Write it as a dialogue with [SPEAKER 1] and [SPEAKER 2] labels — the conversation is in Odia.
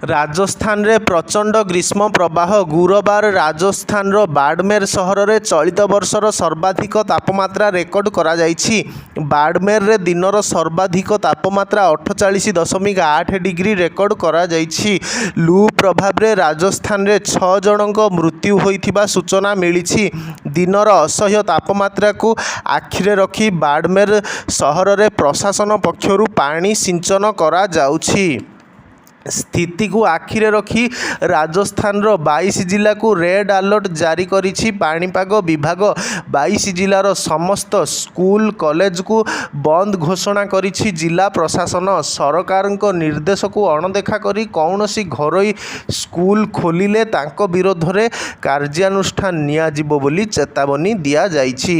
[SPEAKER 1] ରାଜସ୍ଥାନରେ ପ୍ରଚଣ୍ଡ ଗ୍ରୀଷ୍ମ ପ୍ରବାହ। ଗୁରୁବାର ରାଜସ୍ଥାନର ବାଡ଼ମେର ସହରରେ ଚଳିତ ବର୍ଷର ସର୍ବାଧିକ ତାପମାତ୍ରା ରେକର୍ଡ କରାଯାଇଛି। ବାଡ଼ମେରରେ ଦିନର ସର୍ବାଧିକ ତାପମାତ୍ରା 48.8 ଡିଗ୍ରୀ ରେକର୍ଡ କରାଯାଇଛି। ଲୁ ପ୍ରଭାବରେ ରାଜସ୍ଥାନରେ 6 ଜଣଙ୍କ ମୃତ୍ୟୁ ହୋଇଥିବା ସୂଚନା ମିଳିଛି। ଦିନର ଅସହ୍ୟ ତାପମାତ୍ରାକୁ ଆଖିରେ ରଖି ବାଡ଼ମେର ସହରରେ ପ୍ରଶାସନ ପକ୍ଷରୁ ପାଣି ସିଞ୍ଚନ କରାଯାଉଛି। ସ୍ଥିତିକୁ ଆଖିରେ ରଖି ରାଜସ୍ଥାନର 22 ଜିଲ୍ଲାକୁ ରେଡ୍ ଆଲର୍ଟ ଜାରି କରିଛି ପାଣିପାଗ ବିଭାଗ। 22 ଜିଲ୍ଲାର ସମସ୍ତ ସ୍କୁଲ କଲେଜକୁ ବନ୍ଦ ଘୋଷଣା କରିଛି ଜିଲ୍ଲା ପ୍ରଶାସନ। ସରକାରଙ୍କ ନିର୍ଦ୍ଦେଶକୁ ଅଣଦେଖା କରି କୌଣସି ଘରୋଇ ସ୍କୁଲ ଖୋଲିଲେ ତାଙ୍କ ବିରୋଧରେ କାର୍ଯ୍ୟାନୁଷ୍ଠାନ ନିଆଯିବ ବୋଲି ଚେତାବନୀ ଦିଆଯାଇଛି।